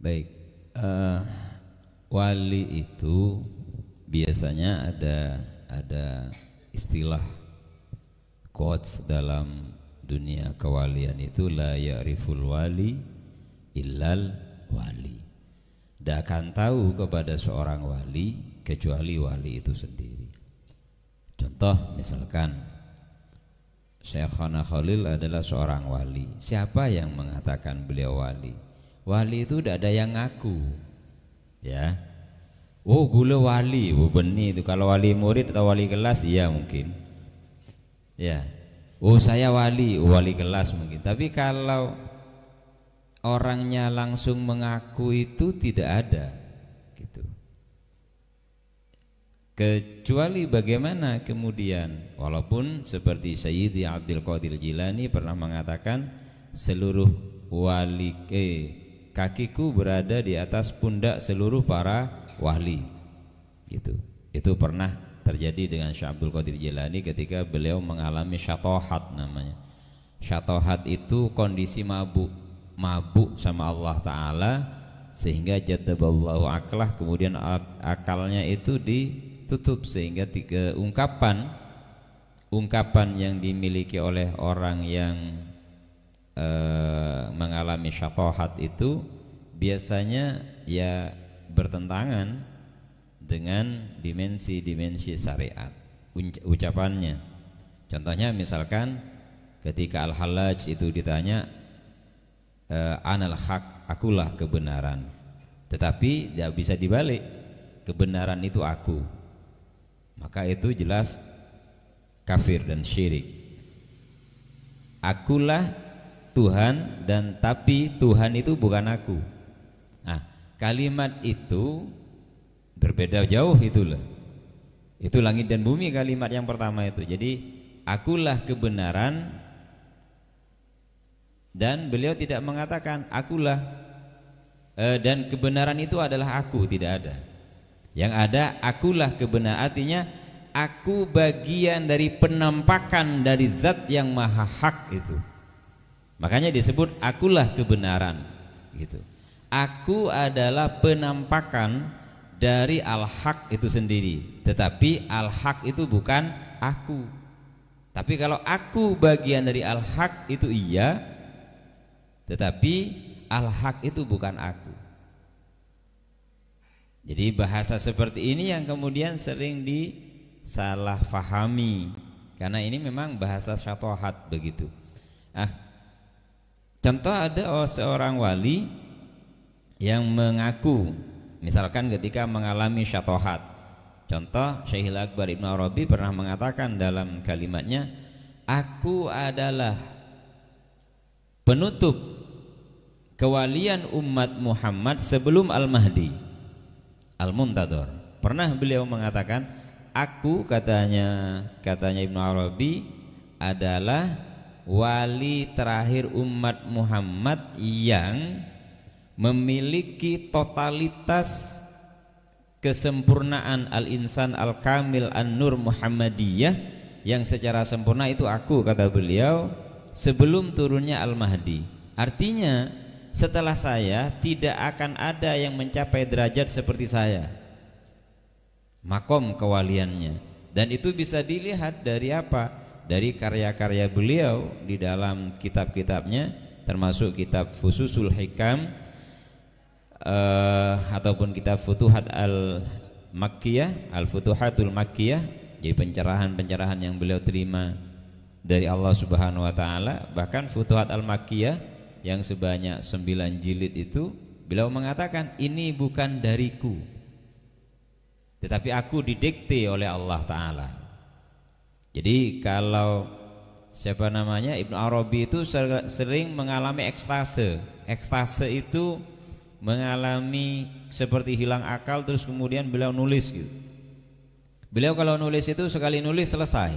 Baik, eh, wali itu biasanya ada istilah quotes dalam dunia kewalian itu, la ya'riful wali illal wali. Tidak akan tahu kepada seorang wali kecuali wali itu sendiri. Contoh misalkan Syekhana Khalil adalah seorang wali. Siapa yang mengatakan beliau wali? Wali itu tidak ada yang ngaku, ya. Oh, gula wali, oh benih itu. Kalau wali murid atau wali kelas, iya mungkin, ya. Oh saya wali, oh, wali kelas mungkin. Tapi kalau orangnya langsung mengaku itu tidak ada, gitu. Kecuali bagaimana kemudian, walaupun seperti Sayyidi Abdul Qadir Jilani pernah mengatakan seluruh wali kakiku berada di atas pundak seluruh para wali, gitu. Itu pernah terjadi dengan Syekh Abdul Qadir Jilani ketika beliau mengalami syatohat namanya. Syatohat itu kondisi mabuk sama Allah Ta'ala sehingga jadaballahu aklah, kemudian akalnya itu ditutup sehingga tiga ungkapan yang dimiliki oleh orang yang mengalami syatohat itu biasanya ya bertentangan dengan dimensi syariat ucapannya. Contohnya misalkan ketika Al-Hallaj itu ditanya anal haq, akulah kebenaran, tetapi tidak bisa dibalik, kebenaran itu aku, maka itu jelas kafir dan syirik. Akulah Tuhan dan tapi Tuhan itu bukan aku. Nah, kalimat itu berbeda jauh itulah. Itu langit dan bumi kalimat yang pertama itu. Jadi akulah kebenaran, dan beliau tidak mengatakan akulah dan kebenaran itu adalah aku, tidak ada. Yang ada akulah kebenaran, artinya aku bagian dari penampakan dari zat yang maha hak itu. Makanya disebut akulah kebenaran, gitu. Aku adalah penampakan dari al-haq itu sendiri, tetapi al-haq itu bukan aku. Tapi kalau aku bagian dari al-haq itu iya, tetapi al-haq itu bukan aku. Jadi bahasa seperti ini yang kemudian sering disalahfahami, karena ini memang bahasa syatohat begitu. Contoh ada seorang wali yang mengaku, misalkan ketika mengalami syatohat. Contoh Syekhul Akbar Ibnu Arabi pernah mengatakan dalam kalimatnya, aku adalah penutup kewalian umat Muhammad sebelum Al-Mahdi Al-Muntadhar. Pernah beliau mengatakan, aku katanya Ibnu Arabi adalah wali terakhir umat Muhammad yang memiliki totalitas kesempurnaan al-insan al-kamil an-nur Muhammadiyah yang secara sempurna itu aku, kata beliau, sebelum turunnya Al-Mahdi. Artinya setelah saya tidak akan ada yang mencapai derajat seperti saya, makom kewaliannya. Dan itu bisa dilihat dari apa? Dari karya-karya beliau di dalam kitab-kitabnya, termasuk kitab Fususul Hikam ataupun kitab Futuhat Al-Makkiyah, Al-Futuhatul Makkiyah, jadi pencerahan-pencerahan yang beliau terima dari Allah Subhanahu wa taala. Bahkan Futuhat Al-Makkiyah yang sebanyak 9 jilid itu beliau mengatakan, ini bukan dariku, tetapi aku didikte oleh Allah Ta'ala. Jadi kalau Ibnu Arabi itu sering mengalami ekstase. Ekstase itu mengalami seperti hilang akal, terus kemudian beliau nulis gitu. Beliau kalau nulis itu sekali nulis selesai,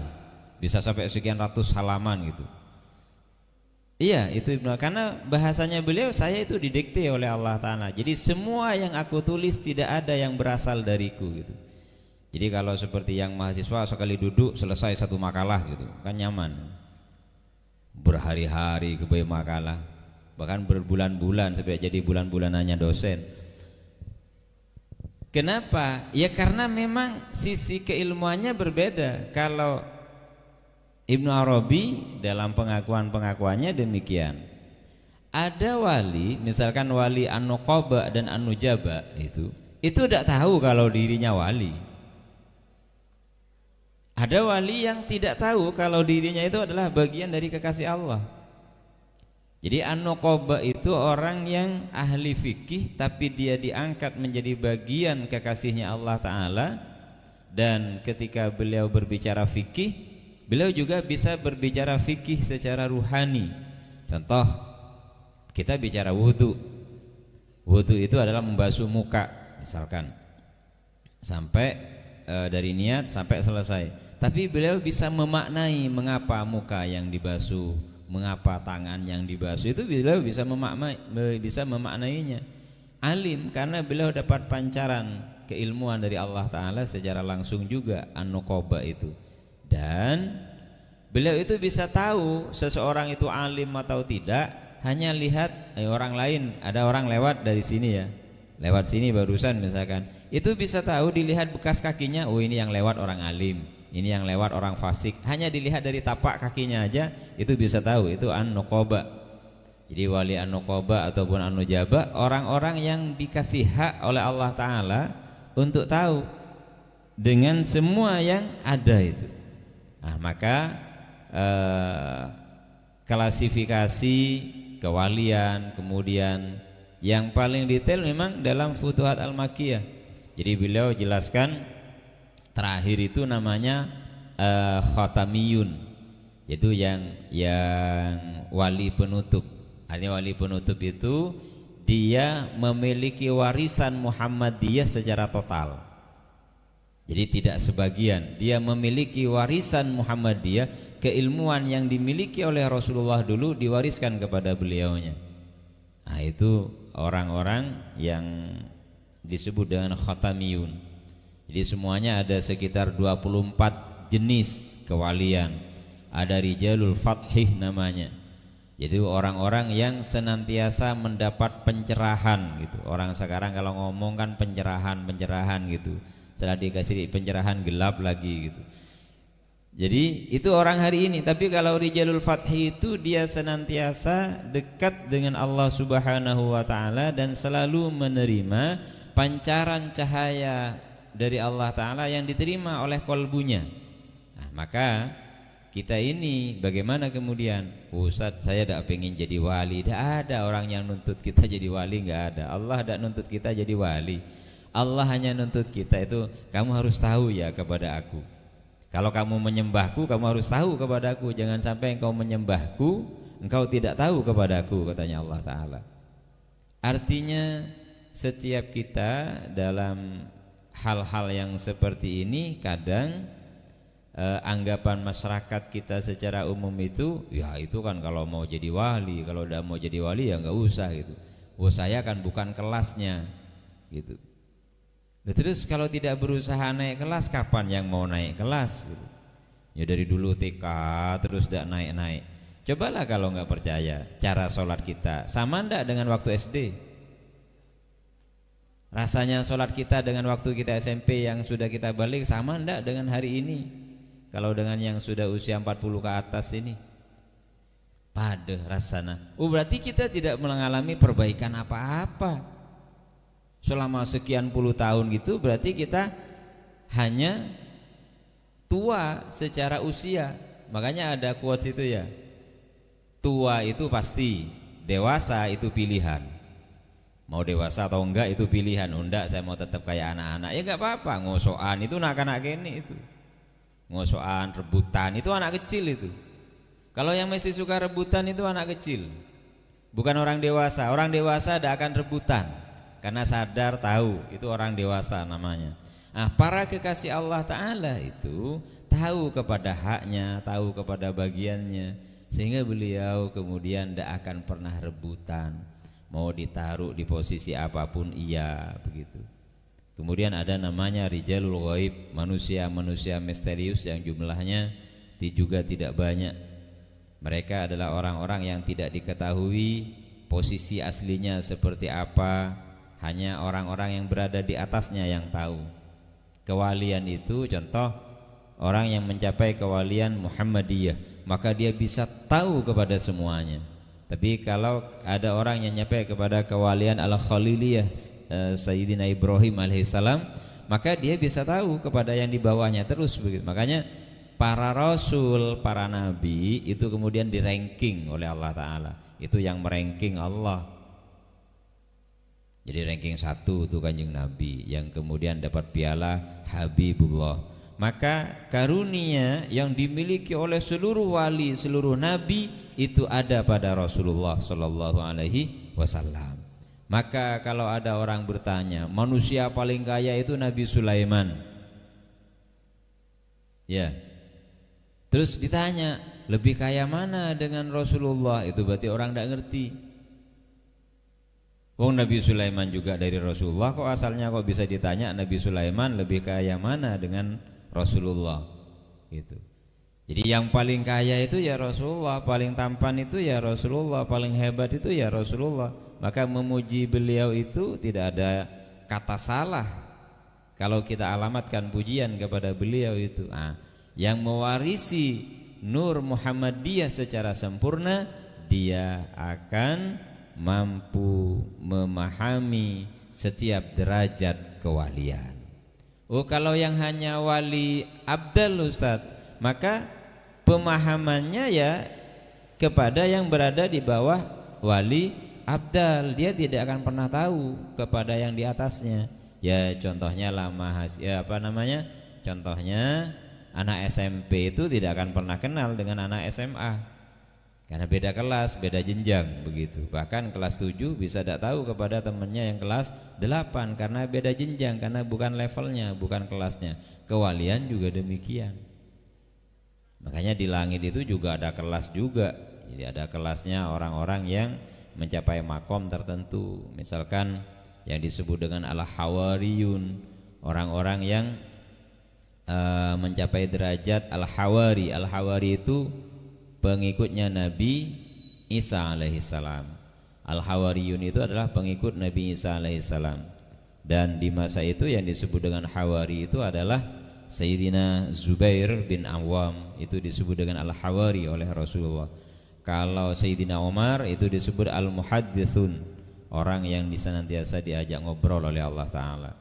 bisa sampai sekian ratus halaman gitu. Iya, itu karena bahasanya beliau, saya itu didikte oleh Allah Ta'ala. Jadi semua yang aku tulis tidak ada yang berasal dariku gitu. Jadi kalau seperti yang mahasiswa sekali duduk selesai satu makalah gitu, kan nyaman. Berhari-hari kebaik makalah. bahkan berbulan-bulan sampai jadi bulan-bulanannya dosen. Kenapa? Ya karena memang sisi keilmuannya berbeda. Kalau Ibnu Arabi dalam pengakuan-pengakuannya demikian. Ada wali, misalkan wali An-Nuqaba dan An-Nujaba itu tidak tahu kalau dirinya wali. Ada wali yang tidak tahu kalau dirinya itu adalah bagian dari kekasih Allah. Jadi An-Nuqaba itu orang yang ahli fikih, tapi dia diangkat menjadi bagian kekasihnya Allah Ta'ala. Dan ketika beliau berbicara fikih, beliau juga bisa berbicara fikih secara ruhani. Contoh, kita bicara wudhu. Wudhu itu adalah membasuh muka misalkan, sampai dari niat sampai selesai. Tapi beliau bisa memaknai mengapa muka yang dibasuh, mengapa tangan yang dibasuh, itu beliau bisa memaknainya. Alim karena beliau dapat pancaran keilmuan dari Allah Ta'ala secara langsung juga, An-Nuqaba itu. Dan beliau itu bisa tahu seseorang itu alim atau tidak hanya lihat orang lain, ada orang lewat dari sini ya, lewat sini barusan misalkan, itu bisa tahu dilihat bekas kakinya, oh ini yang lewat orang alim, ini yang lewat orang fasik. Hanya dilihat dari tapak kakinya aja itu bisa tahu itu An-Nuqaba. Jadi wali An-Nuqaba ataupun An-Nujaba, orang-orang yang dikasih hak oleh Allah Ta'ala untuk tahu dengan semua yang ada itu. Nah, maka klasifikasi kewalian kemudian yang paling detail memang dalam Futuhat Al-Makkiyah. Jadi beliau jelaskan terakhir itu namanya Khatamiyun, yaitu yang wali penutup. Artinya wali penutup itu dia memiliki warisan Muhammadiyah secara total. Jadi tidak sebagian, dia memiliki warisan Muhammadiyah, keilmuan yang dimiliki oleh Rasulullah dulu diwariskan kepada beliaunya. Nah, itu orang-orang yang disebut dengan Khatamiyun. Jadi semuanya ada sekitar 24 jenis kewalian. Ada Rijalul Fathih namanya. Jadi orang-orang yang senantiasa mendapat pencerahan gitu. Orang sekarang kalau ngomong kan pencerahan gitu. Setelah dikasih pencerahan gelap lagi gitu. Jadi itu orang hari ini. Tapi kalau Rijalul Fathih itu dia senantiasa dekat dengan Allah Subhanahu wa Ta'ala dan selalu menerima pancaran cahaya dari Allah Ta'ala yang diterima oleh kolbunya. Nah, maka kita ini bagaimana kemudian, Ustadz saya tidak pengen jadi wali. Tidak ada orang yang nuntut kita jadi wali, nggak ada. Allah tidak nuntut kita jadi wali. Allah hanya nuntut kita itu, kamu harus tahu ya kepada aku. Kalau kamu menyembahku, kamu harus tahu kepada aku. Jangan sampai engkau menyembahku, engkau tidak tahu kepada aku, katanya Allah Ta'ala. Artinya setiap kita dalam hal-hal yang seperti ini kadang anggapan masyarakat kita secara umum itu, ya itu kan kalau mau jadi wali, kalau udah mau jadi wali ya nggak usah gitu. Oh saya kan bukan kelasnya gitu. Nah, terus kalau tidak berusaha naik kelas, kapan yang mau naik kelas gitu? Ya dari dulu TK terus tidak naik-naik. Cobalah kalau nggak percaya cara sholat kita sama ndak dengan waktu SD? Rasanya sholat kita dengan waktu kita SMP yang sudah kita balik sama ndak dengan hari ini? Kalau dengan yang sudah usia 40 ke atas ini, pada rasanya. Oh berarti kita tidak mengalami perbaikan apa-apa selama sekian puluh tahun gitu. Berarti kita hanya tua secara usia. Makanya ada quotes itu ya, tua itu pasti, dewasa itu pilihan. Mau dewasa atau enggak itu pilihan. Oh, enggak, saya mau tetap kayak anak-anak. Ya enggak apa-apa, ngosokan itu anak-anak gini itu. Ngosokan, rebutan itu anak kecil itu. Kalau yang masih suka rebutan itu anak kecil, bukan orang dewasa. Orang dewasa tidak akan rebutan karena sadar tahu itu orang dewasa namanya. Nah, para kekasih Allah Ta'ala itu tahu kepada haknya, tahu kepada bagiannya, sehingga beliau kemudian tidak akan pernah rebutan. Mau ditaruh di posisi apapun iya begitu. Kemudian ada namanya Rijalul Ghaib, manusia-manusia misterius yang jumlahnya juga tidak banyak. Mereka adalah orang-orang yang tidak diketahui posisi aslinya seperti apa, hanya orang-orang yang berada di atasnya yang tahu. Kewalian itu contoh orang yang mencapai kewalian Muhammadiyah, maka dia bisa tahu kepada semuanya. Tapi kalau ada orang yang nyampe kepada kewalian Al-Khaliliyah Sayyidina Ibrahim alaihissalam, maka dia bisa tahu kepada yang di bawahnya terus begitu. Makanya para rasul, para nabi itu kemudian di-ranking oleh Allah Ta'ala. Itu yang meranking Allah. Jadi ranking 1 itu Kanjeng Nabi, yang kemudian dapat piala Habibullah. Maka karunia yang dimiliki oleh seluruh wali, seluruh nabi itu ada pada Rasulullah Sallallahu Alaihi Wasallam. Maka kalau ada orang bertanya, manusia paling kaya itu Nabi Sulaiman, ya, terus ditanya lebih kaya mana dengan Rasulullah, itu berarti orang tidak ngerti. Wong Nabi Sulaiman juga dari Rasulullah, kok asalnya kok bisa ditanya Nabi Sulaiman lebih kaya mana dengan Rasulullah gitu. Jadi yang paling kaya itu ya Rasulullah, paling tampan itu ya Rasulullah, paling hebat itu ya Rasulullah. Maka memuji beliau itu tidak ada kata salah kalau kita alamatkan pujian kepada beliau itu. Yang mewarisi nur Muhammadiyah secara sempurna, dia akan mampu memahami setiap derajat kewalian. Kalau yang hanya wali abdal Ustaz, maka pemahamannya ya kepada yang berada di bawah wali abdal, dia tidak akan pernah tahu kepada yang di atasnya. Ya contohnya contohnya anak SMP itu tidak akan pernah kenal dengan anak SMA. Karena beda kelas, beda jenjang begitu. Bahkan kelas 7 bisa tidak tahu kepada temannya yang kelas 8 karena beda jenjang, karena bukan levelnya, bukan kelasnya. Kewalian juga demikian. Makanya di langit itu juga ada kelas juga. Jadi ada kelasnya orang-orang yang mencapai makom tertentu. Misalkan yang disebut dengan al-hawariyun, orang-orang yang mencapai derajat al-hawari. Al-hawari itu pengikutnya Nabi Isa alaihissalam. Al-Hawariyun itu adalah pengikut Nabi Isa alaihissalam. Dan di masa itu yang disebut dengan Hawari itu adalah Sayyidina Zubair bin Awam, itu disebut dengan Al-Hawari oleh Rasulullah. Kalau Sayyidina Umar itu disebut Al-Muhaddithun, orang yang senantiasa diajak ngobrol oleh Allah Ta'ala.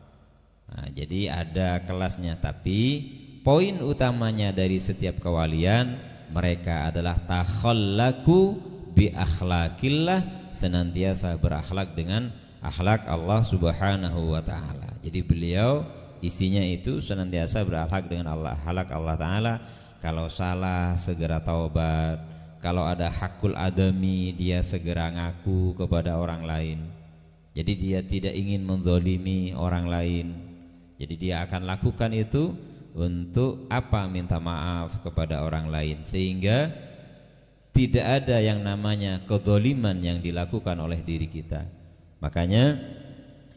Jadi ada kelasnya, tapi poin utamanya dari setiap kewalian, mereka adalah takhallaku bi akhlaqillah, senantiasa berakhlak dengan akhlak Allah Subhanahu wa taala. Jadi beliau isinya itu senantiasa berakhlak dengan akhlak Allah Taala. Kalau salah segera taubat, kalau ada hakul adami dia segera ngaku kepada orang lain. Jadi dia tidak ingin menzalimi orang lain. Jadi dia akan lakukan itu untuk apa? Minta maaf kepada orang lain, sehingga tidak ada yang namanya kedzaliman yang dilakukan oleh diri kita. Makanya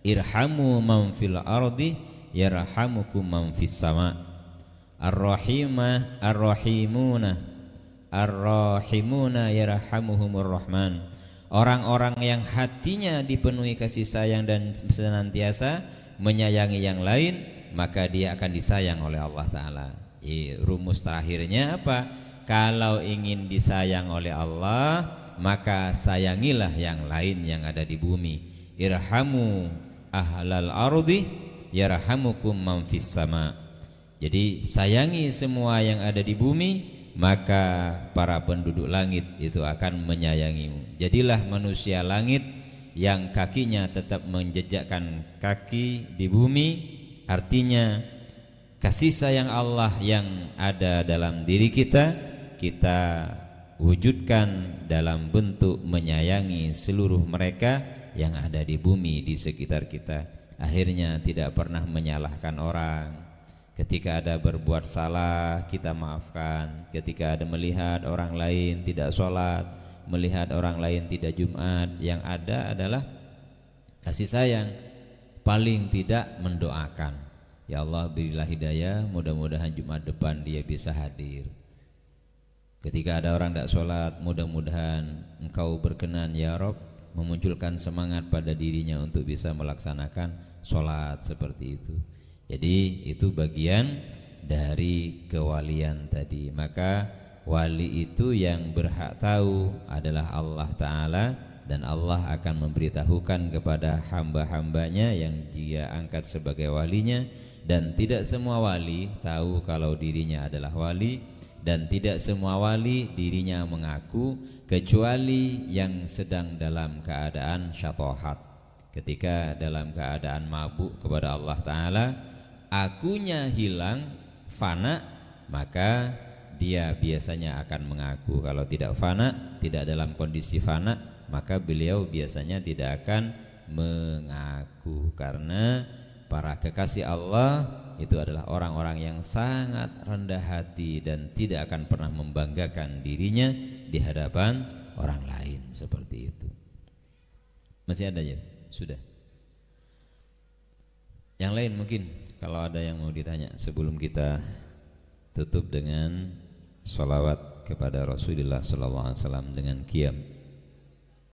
irhamu man fil ardi yarhamukum man fis sama. Ar-rahimah ar-rahimuna yarhamuhumur rahman. Orang-orang yang hatinya dipenuhi kasih sayang dan senantiasa menyayangi yang lain, maka dia akan disayang oleh Allah Ta'ala. Rumus terakhirnya apa? Kalau ingin disayang oleh Allah, maka sayangilah yang lain yang ada di bumi. Irhamu ahlal ardi yarhamukum man fis sama. Jadi sayangi semua yang ada di bumi, maka para penduduk langit itu akan menyayangimu. Jadilah manusia langit yang kakinya tetap menjejakkan kaki di bumi. Artinya kasih sayang Allah yang ada dalam diri kita, kita wujudkan dalam bentuk menyayangi seluruh mereka yang ada di bumi di sekitar kita. Akhirnya tidak pernah menyalahkan orang. Ketika ada berbuat salah, kita maafkan. Ketika ada melihat orang lain tidak sholat, melihat orang lain tidak Jumat, yang ada adalah kasih sayang. Paling tidak mendoakan, ya Allah berilah hidayah, mudah-mudahan Jumat depan dia bisa hadir. Ketika ada orang tidak sholat, mudah-mudahan engkau berkenan ya Rob, memunculkan semangat pada dirinya untuk bisa melaksanakan sholat seperti itu. Jadi itu bagian dari kewalian tadi. Maka wali itu yang berhak tahu adalah Allah Ta'ala, dan Allah akan memberitahukan kepada hamba-hambanya yang dia angkat sebagai walinya. Dan tidak semua wali tahu kalau dirinya adalah wali, dan tidak semua wali dirinya mengaku, kecuali yang sedang dalam keadaan syatohat, ketika dalam keadaan mabuk kepada Allah Ta'ala, akunya hilang, fana, maka dia biasanya akan mengaku. Kalau tidak fana, tidak dalam kondisi fana, maka beliau biasanya tidak akan mengaku. Karena para kekasih Allah itu adalah orang-orang yang sangat rendah hati dan tidak akan pernah membanggakan dirinya di hadapan orang lain, seperti itu. Masih ada ya? Sudah. Yang lain mungkin kalau ada yang mau ditanya sebelum kita tutup dengan sholawat kepada Rasulullah SAW dengan qiyam.